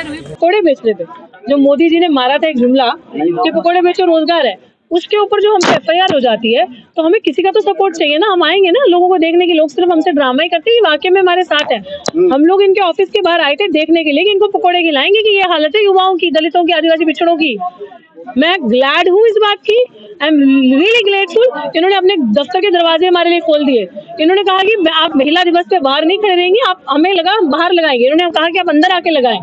FIR हुई पकौड़े बेचने पे, जो मोदी जी ने मारा था एक जुमला कि पकौड़े बेचो रोजगार है, उसके ऊपर जो हमसे एफआईआर हो जाती है तो हमें किसी का तो सपोर्ट चाहिए ना। हम आएंगे ना लोगों को देखने के, लोग सिर्फ हमसे ड्रामा ही करते हैं कि वाकई में हमारे साथ है। हम लोग इनके ऑफिस के बाहर आए थे देखने के लिए कि इनको पकौड़े खिलाएंगे कि ये हालत है युवाओं की, दलितों की, आदिवासी पिछड़ों की। मैं ग्लैड हूँ इस बात की, आई एम रियली ग्रेटफुल। इन्होंने अपने दफ्तर के दरवाजे हमारे लिए खोल दिए। इन्होंने कहा कि आप महिला दिवस पे बाहर नहीं खड़े रहेंगे, आप हमें लगा हम बाहर लगाएंगे। इन्होंने कहा कि आप अंदर आके लगाएं।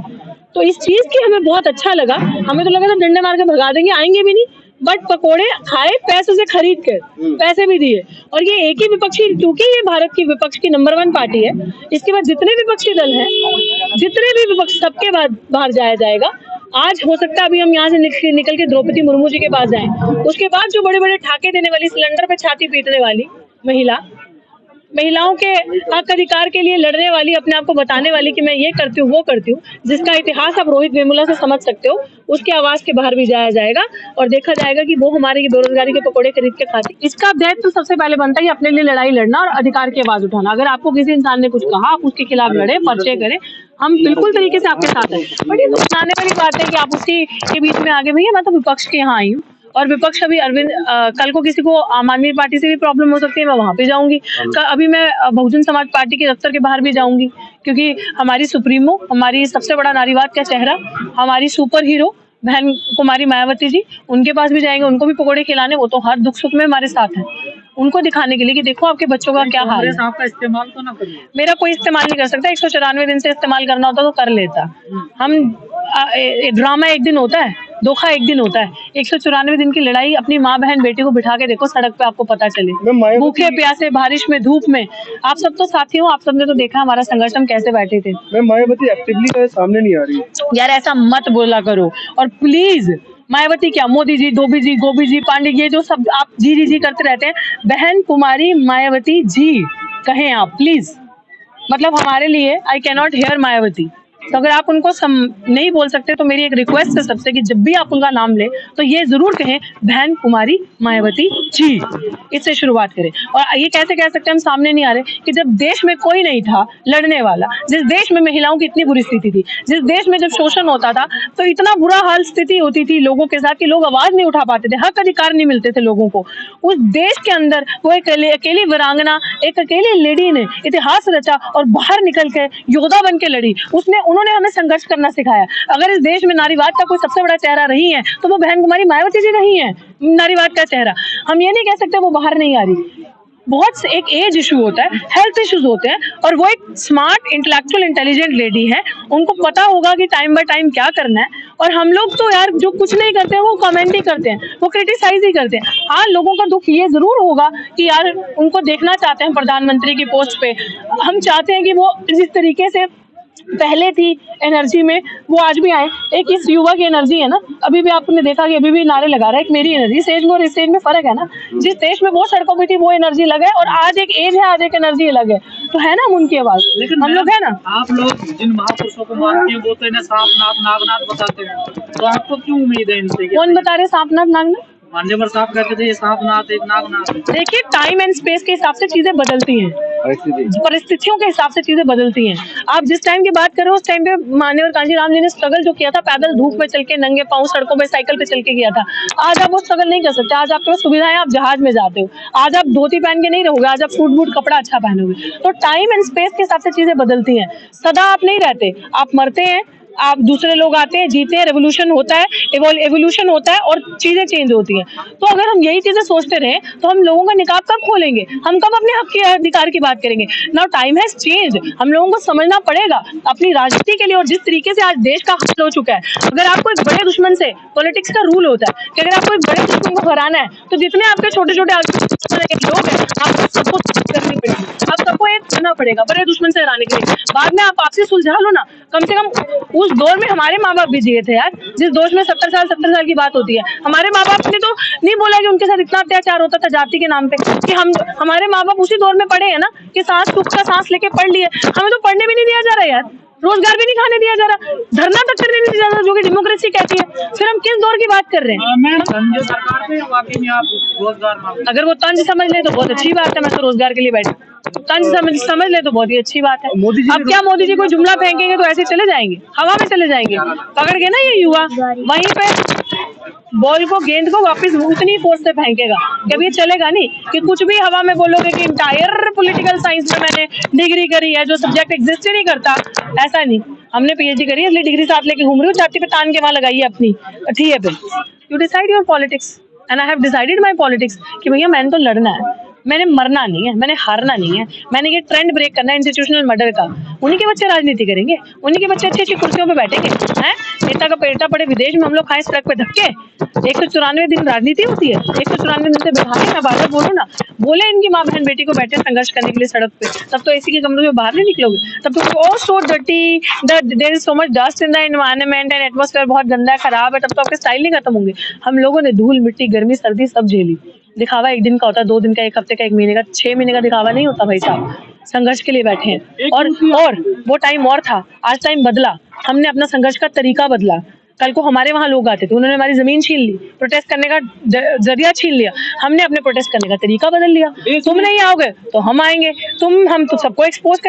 तो इस चीज की हमें बहुत अच्छा लगा। हमें तो लगा था डंडे मार के भगा देंगे, आएंगे भी नहीं, बट पकोड़े खाए पैसे से खरीद कर, पैसे भी दिए। और ये एक ही विपक्षी, क्योंकि ये भारत की विपक्ष की नंबर 1 पार्टी है, इसके बाद जितने विपक्षी दल हैं, जितने भी विपक्ष, सबके बाद बाहर जाया जाएगा। आज हो सकता है अभी हम यहाँ से निकल के द्रौपदी मुर्मू जी के पास जाएं, उसके बाद जो बड़े बड़े ठाके देने वाली, सिलेंडर पे छाती पीटने वाली महिलाओं के हक अधिकार के लिए लड़ने वाली, अपने आप को बताने वाली कि मैं ये करती हूँ वो करती हूँ, जिसका इतिहास आप रोहित वेमुला से समझ सकते हो, उसके आवाज के बाहर भी जाया जाएगा और देखा जाएगा कि वो हमारे बेरोजगारी के पकौड़े खरीद के खाती। इसका दायित्व तो सबसे पहले बनता है अपने लिए लड़ाई लड़ना और अधिकार की आवाज उठाना। अगर आपको किसी इंसान ने कुछ कहा, आप उसके खिलाफ लड़े, पर्चे करें, हम बिल्कुल तरीके से आपके साथ हैं। बट ये सुनाने वाली बात है कि आप उसी के बीच में आगे, भैया मैं तो विपक्ष के यहाँ आई हूँ और विपक्ष अभी अरविंद, कल को किसी को आम आदमी पार्टी से भी प्रॉब्लम हो सकती है, मैं वहां पे जाऊंगी। अभी मैं बहुजन समाज पार्टी के दफ्तर के बाहर भी जाऊंगी, क्योंकि हमारी सुप्रीमो, हमारी सबसे बड़ा नारीवाद का चेहरा, हमारी सुपर हीरो बहन कुमारी मायावती जी, उनके पास भी जाएंगे, उनको भी पकौड़े खिलाने। वो तो हर दुख सुख में हमारे साथ हैं, उनको दिखाने के लिए कि देखो आपके बच्चों का क्या हाल है। आपका इस्तेमाल तो ना करिए। मेरा कोई इस्तेमाल नहीं कर सकता। 194 दिन से इस्तेमाल करना होता तो कर लेता। हम ड्रामा एक दिन होता है, धोखा एक दिन होता है। 194 दिन की लड़ाई, अपनी माँ बहन बेटी को बिठा के देखो सड़क पे, आपको पता चले, भूखे प्यासे, बारिश में, धूप में। आप सब तो साथी हो, आप सबने तो देखा हमारा संघर्ष, हम कैसे बैठे थे। मायावती एक्टिवली सामने नहीं आ रही यार, ऐसा मत बोला करो। और प्लीज, मायावती क्या, मोदी जी, डोबी जी, गोभी जी, पांडे, ये जो सब आप जी जी करते रहते हैं, बहन कुमारी मायावती जी कहें आप प्लीज। मतलब हमारे लिए I can not here Mayawati. तो अगर आप उनको नहीं बोल सकते तो मेरी एक रिक्वेस्ट है सबसे कि जब भी आप उनका नाम लें तो ये जरूर कहें बहन कुमारी मायावती जी, इससे शुरुआत करें। और ये कैसे कह सकते हैं हम सामने नहीं आ रहे कि जब देश में कोई नहीं था लड़ने वाला, जिस देश में महिलाओं की इतनी बुरी स्थिति थी, जिस देश में जब शोषण होता था तो इतना बुरा हाल स्थिति होती थी लोगों के साथ कि लोग आवाज नहीं उठा पाते थे, हक अधिकार नहीं मिलते थे लोगों को, उस देश के अंदर वो एक अकेली वीरांगना, एक अकेली लेडी ने इतिहास रचा और बाहर निकल के योद्धा बन के लड़ी। उन्होंने हमें संघर्ष करना सिखाया। अगर इस देश में नारीवाद का कोई सबसे बड़ा चेहरा रही है तो वो बहन कुमारी मायावती जी रही है, नारीवाद का चेहरा। हम ये नहीं कह सकते वो बाहर नहीं आ रही। बहुत से एक एज इशू होता है, हेल्थ इश्यूज होते हैं, और वो एक स्मार्ट, इंटेलेक्चुअल, इंटेलिजेंट लेडी है, उनको पता होगा कि टाइम बाय टाइम क्या करना है। और हम लोग तो यार जो कुछ नहीं करते हैं वो कमेंट ही करते हैं, वो क्रिटिसाइज ही करते हैं। हाँ, लोगों का दुख ये जरूर होगा कि यार उनको देखना चाहते हैं प्रधानमंत्री की पोस्ट पे। हम चाहते हैं कि वो जिस तरीके से पहले थी एनर्जी में वो आज भी आए। एक इस युवा की एनर्जी है ना, अभी भी आपने देखा कि अभी भी नारे लगा रहा है। एक मेरी एनर्जी स्टेज में और इस स्टेज में फर्क है ना, जिस देश में वो सड़कों पे थी वो एनर्जी अलग है, और आज एक एज है, आज एक एनर्जी अलग है, तो है ना उनकी आवाज। लेकिन हम लोग है ना, आप लोग जिन महापुरुषों को मानती हैं वो तो इन्हें सांपनाथ नागनाथ बताते हैं, तो आपको क्यों उम्मीद है इनसे? कौन बता रहे सांपनाथ नागनाथ? मान्यवर साहब कहते थे ये सांपनाथ एक नागनाथ। देखिए, टाइम एंड स्पेस के हिसाब से चीजें बदलती हैं, परिस्थितियों के हिसाब से चीजें बदलती हैं। आप जिस टाइम की बात कर रहे हो उस टाइम पे माननीय कांजीराम जी ने स्ट्रगल जो किया था, पैदल धूप में चल के, नंगे पांव सड़कों पे साइकिल पे चल के किया था। आज आप वो स्ट्रगल नहीं कर सकते। आज आपके पास सुविधाएं, आप जहाज में जाते हो, आज आप धोती पहन के नहीं रहोगे, आज आप सूट बूट कपड़ा अच्छा पहनोगे। तो टाइम एंड स्पेस के हिसाब से चीजें बदलती हैं। सदा आप नहीं रहते, आप मरते हैं, आप दूसरे लोग आते हैं, जीते हैं, रेवोल्यूशन होता है, एवोल्यूशन होता है और चीजें चेंज होती हैं। तो अगर हम यही चीजें सोचते रहे तो हम लोगों का निकाब कब खोलेंगे? हम कब अपने हक के अधिकार की बात करेंगे? Now time has change. हम लोगों को समझना पड़ेगा अपनी राजनीति के लिए, और जिस तरीके से आज देश का हाल हो चुका है। अगर आपको एक बड़े दुश्मन से, पॉलिटिक्स का रूल होता है कि अगर आपको एक बड़े दुश्मन को हराना है तो जितने आपके छोटे छोटे लोग हैं आपको सबको करनी पड़ेगी, आप सबको एक करना पड़ेगा बड़े दुश्मन से हराने के लिए। बाद में आप आपसे सुलझा लो ना। कम से कम उस दौर में हमारे माँ बाप भी जिए थे यार, जिस दौर में 70 साल की बात होती है। हमारे माँ बाप ने तो नहीं बोला कि उनके साथ इतना अत्याचार होता था जाति के नाम पे, कि हमारे माँ बाप उसी दौर में पढ़े हैं ना, कि सांस सुख का सांस लेके पढ़ लिए। हमें तो पढ़ने भी नहीं दिया जा रहा यार, रोजगार भी नहीं खाने दिया जा रहा, धरना तक करने नहीं दिया ज्यादा जो कि डेमोक्रेसी कहती है, फिर हम किस दौर की बात कर रहे हैं? मैम संजय सरकार पे वाकई में आप रोजगार मांग अगर वो तंज समझ ले तो बहुत अच्छी बात है, मैं तो रोजगार के लिए बैठी। तंज समझ ले तो बहुत ही अच्छी बात है। मोदी जी अब क्या मोदी जी कोई जुमला फेंकेंगे तो ऐसे चले जाएंगे, हवा में चले जाएंगे? पकड़ के ना ये युवा वहीं पे बॉल को, गेंद को वापस उतनी फोर्स से फेंकेगा। कभी ये चलेगा नहीं कि कुछ भी हवा में बोलोगे कि इंटायर पॉलिटिकल साइंस में मैंने डिग्री करी है, जो सब्जेक्ट एग्जिस्ट ही नहीं करता। ऐसा नहीं, हमने पीएचडी करी है इसलिए डिग्री साथ लेके घूम रही हूँ, छाती पे तान के वहां लगाई है अपनी ठीक है पे। You decide your politics and I have decided my politics कि भैया मैंने तो लड़ना है, मैंने मरना नहीं है, मैंने हारना नहीं है, मैंने ये ट्रेंड ब्रेक करना है इंस्टीट्यूशनल मर्डर का। उन्हीं के बच्चे राजनीति करेंगे, उन्हीं के बच्चे अच्छी अच्छी कुर्सियों पे बैठेंगे हैं। नेता का पेटा पड़े विदेश में, हम लोग खाए सड़क पे धक्के। 194 दिन राजनीति होती है, 194 दिन से बिहार में बार बोलो ना, बोले इनकी माँ बहन बेटी को बैठे संघर्ष करने के लिए सड़क पे, तब तो एसी के कमरों में बाहर नहीं निकलोगे। तब तो oh so dirty, there is so much dust in the environment and atmosphere बहुत गंदा है, खराब है, तब तो आपके स्टाइल नहीं खत्म होंगे। हम लोगों ने धूल मिट्टी गर्मी सर्दी सब झेली। दिखावा एक दिन का होता है, 2 दिन का, 1 हफ्ते का, 1 महीने का, 6 महीने का दिखावा नहीं होता भाई साहब। संघर्ष के लिए बैठे हैं और वो टाइम और था, आज टाइम बदला। हमने अपना संघर्ष का तरीका बदला। कल को हमारे वहां लोग आते थे, उन्होंने हमारी जमीन छीन ली, प्रोटेस्ट करने का जरिया छीन लिया, हमने अपने प्रोटेस्ट करने का तरीका बदल लिया। तुम नहीं आओगे तो हम आएंगे, हम तो सबको एक्सपोज करेंगे।